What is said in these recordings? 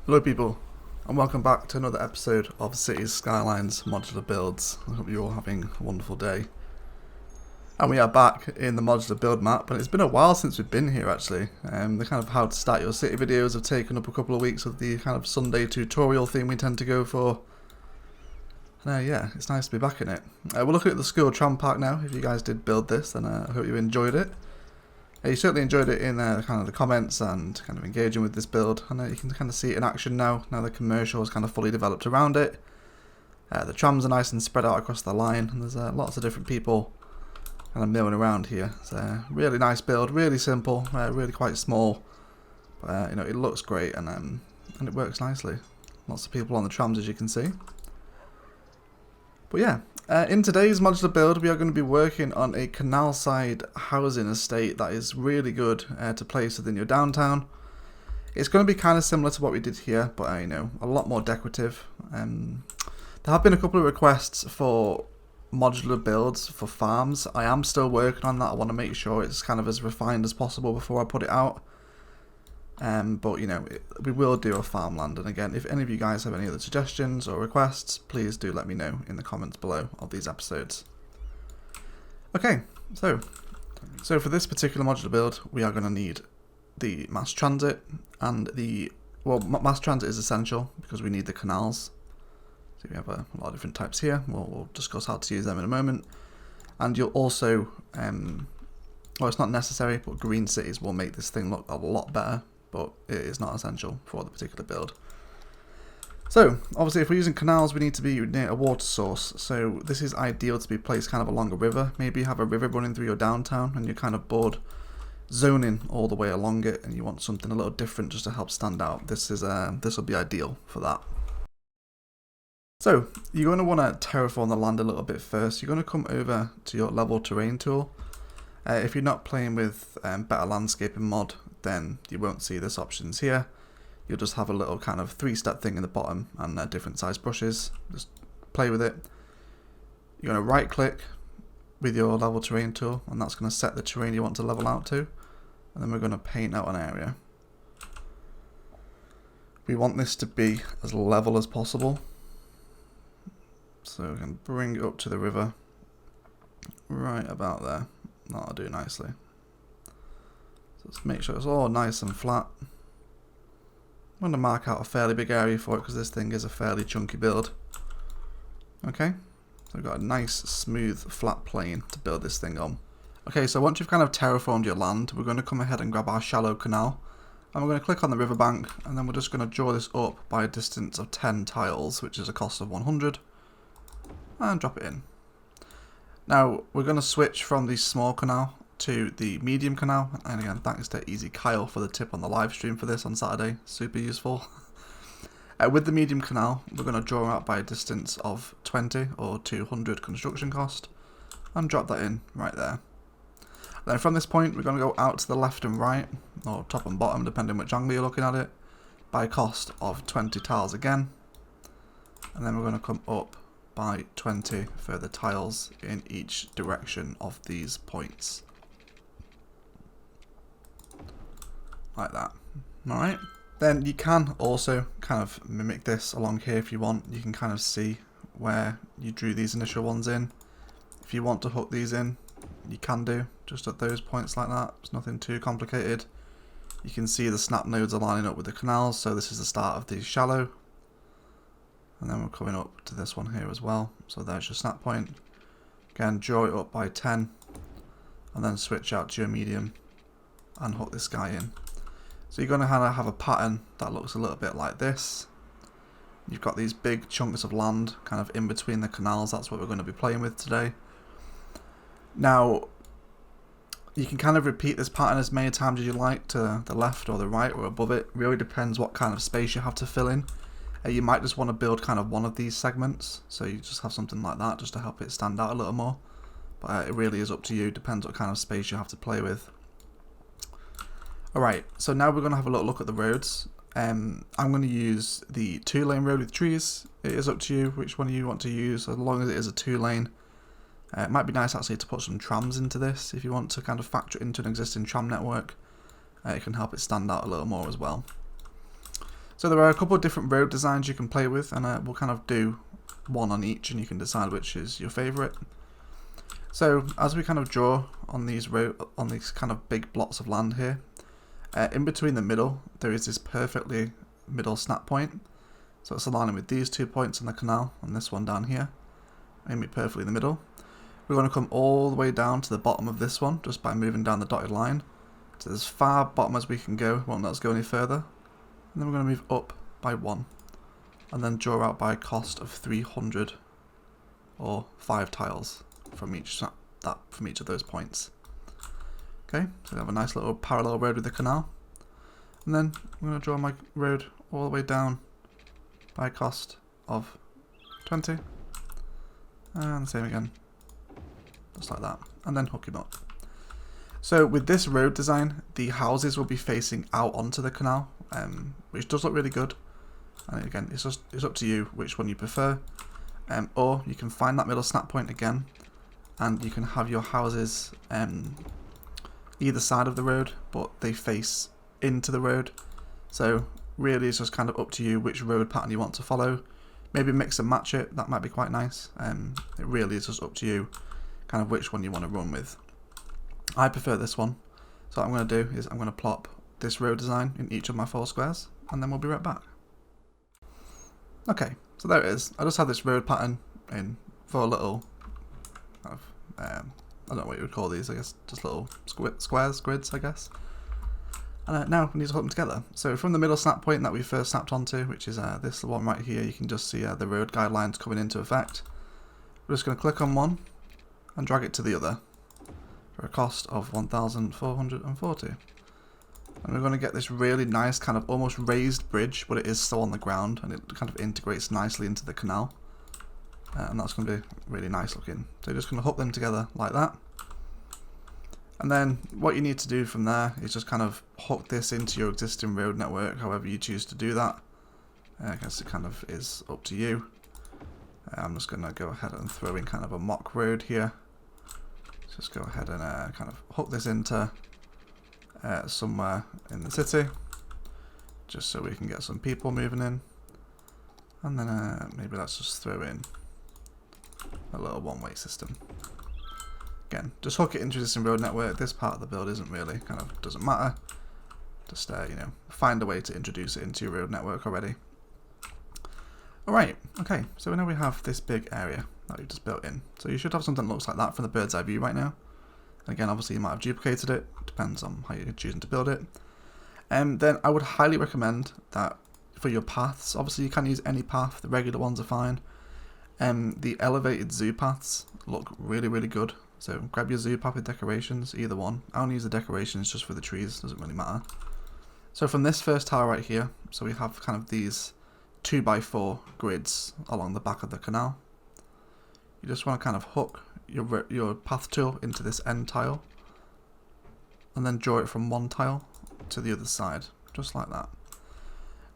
Hello people, and welcome back to another episode of Cities, Skylines, Modular Builds. I hope you're all having a wonderful day. And we are back in the modular build map, and it's been a while since we've been here actually. The kind of how to start your city videos have taken up a couple of weeks with the kind of Sunday tutorial theme we tend to go for. And yeah, it's nice to be back in it. We're looking at the school tram park now. If you guys did build this, then I hope you enjoyed it. You certainly enjoyed it in kind of the comments and kind of engaging with this build. And you can kind of see it in action now. Now the commercial is kind of fully developed around it. The trams are nice and spread out across the line, and there's lots of different people kind of milling around here. It's a really nice build, really simple, really quite small. But you know, it looks great and it works nicely. Lots of people on the trams, as you can see. But yeah. In today's modular build, we are going to be working on a canal side housing estate that is really good to place within your downtown. It's going to be kind of similar to what we did here, but you know, a lot more decorative. There have been a couple of requests for modular builds for farms. I am still working on that. I want to make sure it's kind of as refined as possible before I put it out. But you know, we will do a farmland, and again, if any of you guys have any other suggestions or requests, please do let me know in the comments below of these episodes. Okay, so for this particular modular build, we are going to need the mass transit and mass transit is essential because we need the canals. So we have a lot of different types here. We'll discuss how to use them in a moment, and you'll also, well, it's not necessary, but green cities will make this thing look a lot better. But it is not essential for the particular build. So, obviously if we're using canals, we need to be near a water source. So this is ideal to be placed kind of along a river. Maybe you have a river running through your downtown and you're kind of bored zoning all the way along it and you want something a little different just to help stand out. This will be ideal for that. So, you're going to want to terraform the land a little bit first. You're going to come over to your level terrain tool. If you're not playing with better landscaping mod, then you won't see this options here. You'll just have a little kind of 3-step thing in the bottom and different size brushes. Just play with it. You're going to right click with your level terrain tool, and that's going to set the terrain you want to level out to. And then we're going to paint out an area. We want this to be as level as possible. So we can bring it up to the river. Right about there. That'll do nicely. Let's make sure it's all nice and flat. I'm going to mark out a fairly big area for it because this thing is a fairly chunky build. Okay, so we've got a nice smooth flat plane to build this thing on. Okay, so once you've kind of terraformed your land, we're going to come ahead and grab our shallow canal, and we're going to click on the riverbank, and then we're just going to draw this up by a distance of 10 tiles, which is a cost of 100, and drop it in. Now we're going to switch from the small canal to the medium canal, and again, thanks to Easy Kyle for the tip on the live stream for this on Saturday, super useful. With the medium canal, we're going to draw out by a distance of 20 or 200 construction cost, and drop that in right there. Then from this point, we're going to go out to the left and right, or top and bottom, depending which angle you're looking at it, by a cost of 20 tiles again, and then we're going to come up by 20 further tiles in each direction of these points. Like that. Alright. Then you can also kind of mimic this along here if you want. You can kind of see where you drew these initial ones in. If you want to hook these in, you can do, just at those points like that. It's nothing too complicated. You can see the snap nodes are lining up with the canals, so this is the start of the shallow. And then we're coming up to this one here as well. So there's your snap point. Again, draw it up by 10, and then switch out to your medium and hook this guy in. So you're going to have a pattern that looks a little bit like this. You've got these big chunks of land kind of in between the canals. That's what we're going to be playing with today. Now, you can kind of repeat this pattern as many times as you like to the left or the right or above it. It really depends what kind of space you have to fill in. You might just want to build kind of one of these segments. So you just have something like that just to help it stand out a little more. But it really is up to you. Depends what kind of space you have to play with. Alright, so now we're going to have a little look at the roads. I'm going to use the 2-lane road with trees. It is up to you which one you want to use, as long as it is a 2-lane. It might be nice actually to put some trams into this if you want to kind of factor it into an existing tram network. It can help it stand out a little more as well. So there are a couple of different road designs you can play with, and we'll kind of do one on each, and you can decide which is your favourite. So as we kind of draw on these kind of big blocks of land here, in between the middle there is this perfectly middle snap point. So it's aligning with these 2 points on the canal and this one down here. Aim it perfectly in the middle. We're going to come all the way down to the bottom of this one just by moving down the dotted line. So as far bottom as we can go, won't let us go any further. And then we're going to move up by 1. And then draw out by a cost of 300 or 5 tiles from each of those points. Okay, so we have a nice little parallel road with the canal. And then I'm going to draw my road all the way down by a cost of 20. And the same again. Just like that. And then hook him up. So with this road design, the houses will be facing out onto the canal, which does look really good. And again, it's up to you which one you prefer. Or you can find that middle snap point again, and you can have your houses either side of the road, but they face into the road. So really it's just kind of up to you which road pattern you want to follow. Maybe mix and match it, that might be quite nice. It really is just up to you kind of which one you want to run with. I prefer this one, so what I'm going to do is I'm going to plop this road design in each of my 4 squares, and then we'll be right back. Okay, so there it is. I just have this road pattern in 4 little kind of, I don't know what you would call these, I guess just little squares, grids I guess. And now we need to hook them together. So from the middle snap point that we first snapped onto, which is this one right here, you can just see the road guidelines coming into effect. We're just going to click on one and drag it to the other for a cost of 1,440. And we're going to get this really nice kind of almost raised bridge, but it is still on the ground, and it kind of integrates nicely into the canal. And that's going to be really nice looking. So you're just going to hook them together like that. And then what you need to do from there is just kind of hook this into your existing road network, however you choose to do that. I guess it kind of is up to you. I'm just going to go ahead and throw in kind of a mock road here. Just go ahead and kind of hook this into somewhere in the city, just so we can get some people moving in. And then maybe let's just throw in a little one-way system. Again, just hook it into existing road network. This part of the build isn't really, kind of doesn't matter. Just you know, find a way to introduce it into your road network already. Alright, okay, so now we have this big area that we've just built in. So you should have something that looks like that from the bird's eye view right now. And again, obviously you might have duplicated it, depends on how you're choosing to build it. Then I would highly recommend that for your paths, obviously you can use any path, the regular ones are fine. The elevated zoo paths look really, really good. So grab your zoo path with decorations, either one. I only use the decorations just for the trees, doesn't really matter. So from this first tile right here, so we have kind of these 2x4 grids along the back of the canal. You just want to kind of hook your path tool into this end tile, and then draw it from one tile to the other side, just like that.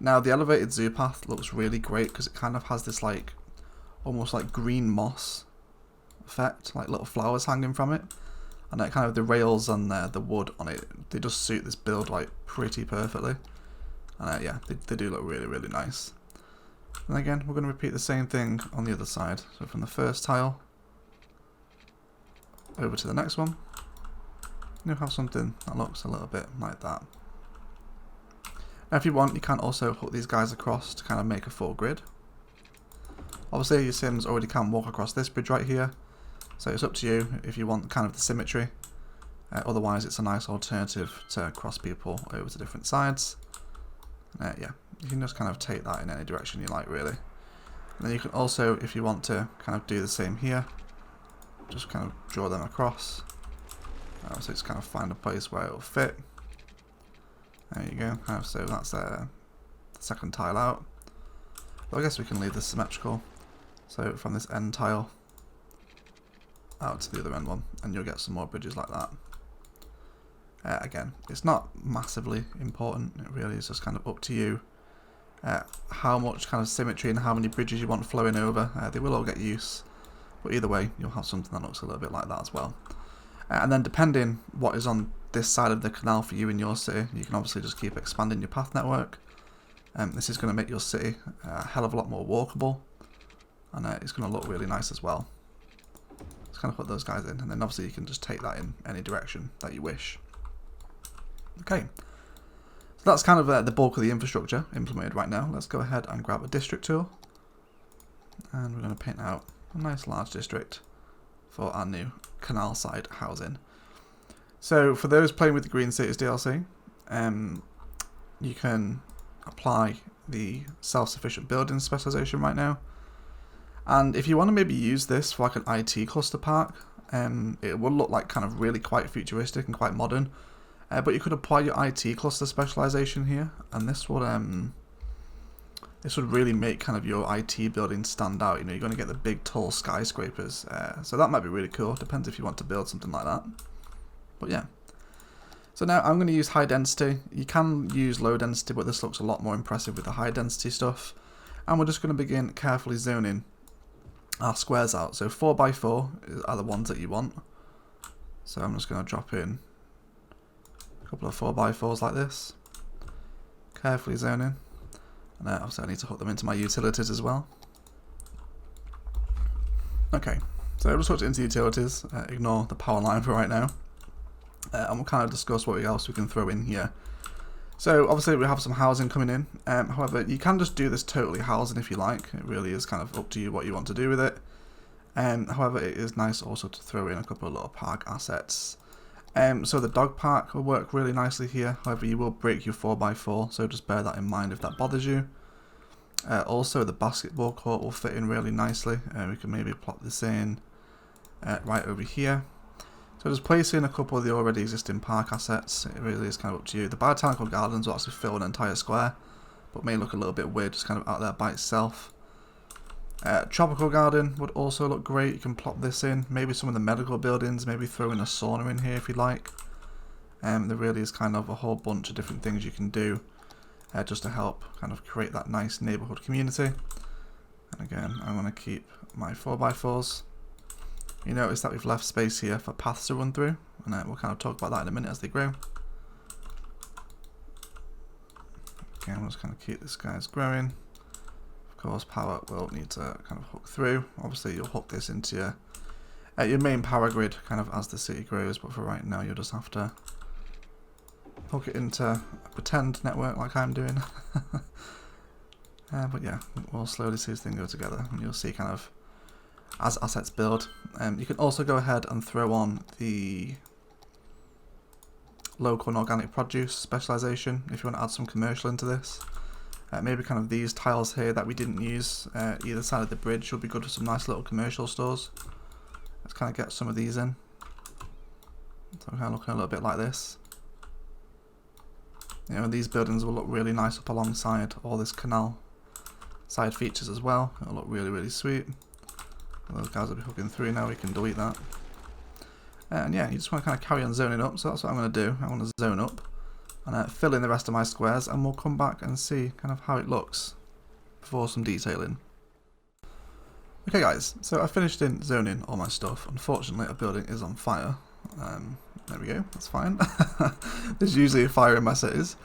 Now the elevated zoo path looks really great because it kind of has this like almost like green moss effect, like little flowers hanging from it, and that kind of the rails and the wood on it, they just suit this build like pretty perfectly. And yeah, they do look really, really nice. And again, we're going to repeat the same thing on the other side. So from the first tile over to the next one, you'll have something that looks a little bit like that. Now if you want, you can also hook these guys across to kind of make a full grid. Obviously your Sims already can walk across this bridge right here, so it's up to you if you want kind of the symmetry. Otherwise it's a nice alternative to cross people over to different sides. Yeah, you can just kind of take that in any direction you like really. And then you can also, if you want to, kind of do the same here. Just kind of draw them across. So just kind of find a place where it will fit. There you go. So that's the second tile out. But I guess we can leave this symmetrical. So from this end tile out to the other end one, and you'll get some more bridges like that. Again, it's not massively important. It really is just kind of up to you how much kind of symmetry and how many bridges you want flowing over. They will all get use, but either way, you'll have something that looks a little bit like that as well. And then depending what is on this side of the canal for you in your city, you can obviously just keep expanding your path network. This is going to make your city a hell of a lot more walkable, and it's going to look really nice as well. Let's kind of put those guys in, and then obviously you can just take that in any direction that you wish. Okay, so that's kind of the bulk of the infrastructure implemented right now. Let's go ahead and grab a district tool, and we're going to paint out a nice large district for our new canal side housing. So for those playing with the Green Cities DLC, you can apply the self-sufficient building specialization right now. And if you want to maybe use this for like an IT cluster park, it will look like kind of really quite futuristic and quite modern. But you could apply your IT cluster specialization here, and this would really make kind of your IT building stand out. You know, you're going to get the big tall skyscrapers. So that might be really cool. Depends if you want to build something like that. But yeah. So now I'm going to use high density. You can use low density, but this looks a lot more impressive with the high density stuff. And we're just going to begin carefully zoning our squares out. So 4x4 are the ones that you want. So I'm just going to drop in a couple of 4x4s like this. Carefully zoning. And obviously I need to hook them into my utilities as well. Okay, so I'll just hook it into utilities. Ignore the power line for right now. And we'll kind of discuss what else we can throw in here. So obviously we have some housing coming in. However, you can just do this totally housing if you like. It really is kind of up to you what you want to do with it. However, it is nice also to throw in a couple of little park assets. So the dog park will work really nicely here. However, you will break your 4x4, so just bear that in mind if that bothers you. Also, the basketball court will fit in really nicely. We can maybe plop this in right over here. So just place in a couple of the already existing park assets. It really is kind of up to you. The botanical gardens will actually fill an entire square, but may look a little bit weird just kind of out there by itself. Tropical garden would also look great. You can plop this in. Maybe some of the medical buildings, maybe throw in a sauna in here if you like. There really is kind of a whole bunch of different things you can do just to help kind of create that nice neighborhood community. And again, I'm going to keep my 4x4s. You notice that we've left space here for paths to run through, and we'll kind of talk about that in a minute as they grow. Okay, I'm just going to keep this guys growing. Of course, power will need to kind of hook through. Obviously, you'll hook this into your main power grid kind of as the city grows, but for right now, you'll just have to hook it into a pretend network like I'm doing. But yeah, we'll slowly see this thing go together, and you'll see kind of as assets build. You can also go ahead and throw on the local and organic produce specialization if you want to add some commercial into this. Maybe kind of these tiles here that we didn't use either side of the bridge would be good for some nice little commercial stores. Let's kind of get some of these in. So we're kind of looking a little bit like this. You know, these buildings will look really nice up alongside all this canal side features as well. It'll look really, really sweet. Those guys will be hooking through now, we can delete that. And yeah, you just want to kind of carry on zoning up, so that's what I'm going to do. I want to zone up and fill in the rest of my squares, and we'll come back and see kind of how it looks before some detailing. Okay guys, so I finished in zoning all my stuff. Unfortunately, a building is on fire. There we go, that's fine. There's usually a fire in my cities.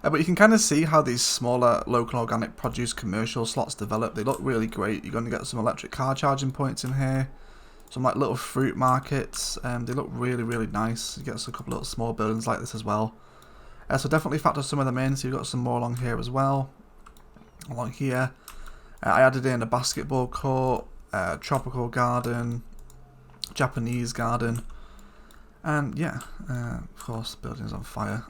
But you can kind of see how these smaller local organic produce commercial slots develop. They look really great. You're going to get some electric car charging points in here. Some like little fruit markets. They look really, really nice. You get a couple of little small buildings like this as well. So definitely factor some of them in. So you've got some more along here as well. Along here. I added in a basketball court, tropical garden, Japanese garden. And yeah, of course, the building's on fire.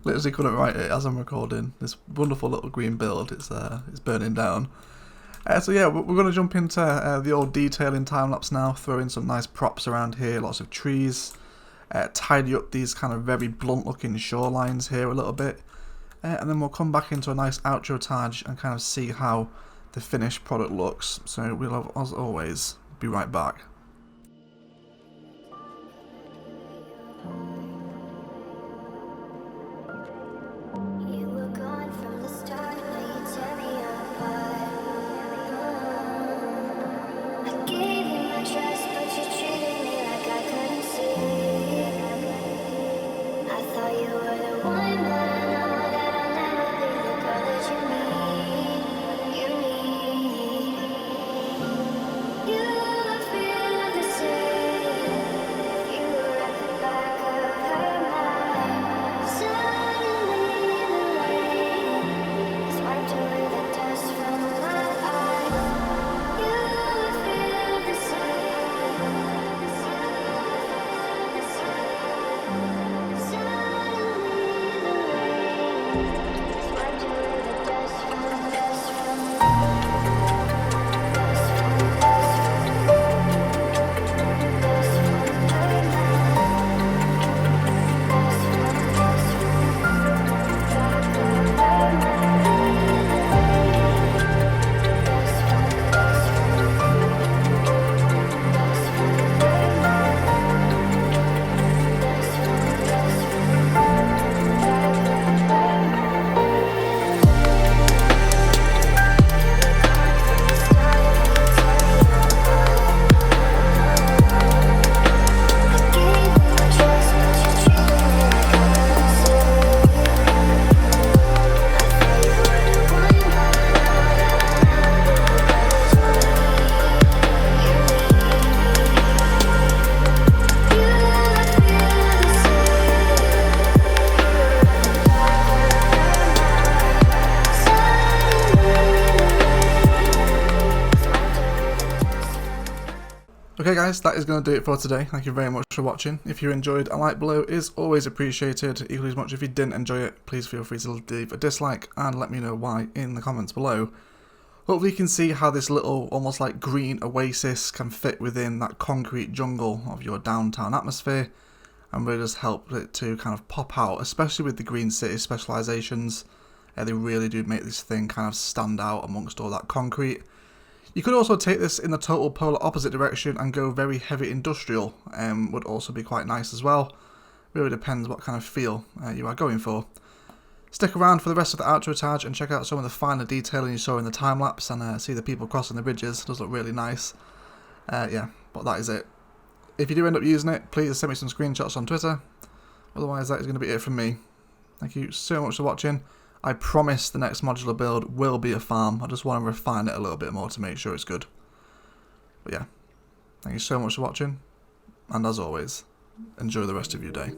Literally couldn't write it as I'm recording. This wonderful little green build, it's burning down. So yeah, we're going to jump into the old detailing time lapse now. Throw in some nice props around here, lots of trees. Tidy up these kind of very blunt looking shorelines here a little bit. And then we'll come back into a nice outro tag and kind of see how the finished product looks. So we'll, as always, be right back. guys, that is going to do it for today. Thank you very much for watching. If you enjoyed, a like below is always appreciated. Equally as much if you didn't enjoy it, please feel free to leave a dislike and let me know why in the comments below. Hopefully you can see how this little, almost like green oasis can fit within that concrete jungle of your downtown atmosphere and really just help it to kind of pop out, especially with the green city specializations. They really do make this thing kind of stand out amongst all that concrete. You could also take this in the total polar opposite direction and go very heavy industrial, would also be quite nice as well. Really depends what kind of feel you are going for. Stick around for the rest of the outro tag and check out some of the finer detailing you saw in the time lapse and see the people crossing the bridges. It does look really nice. Yeah, but that is it. If you do end up using it, please send me some screenshots on Twitter. Otherwise, that is going to be it from me. Thank you so much for watching. I promise the next modular build will be a farm. I just want to refine it a little bit more to make sure it's good. But yeah, thank you so much for watching. And as always, enjoy the rest of your day.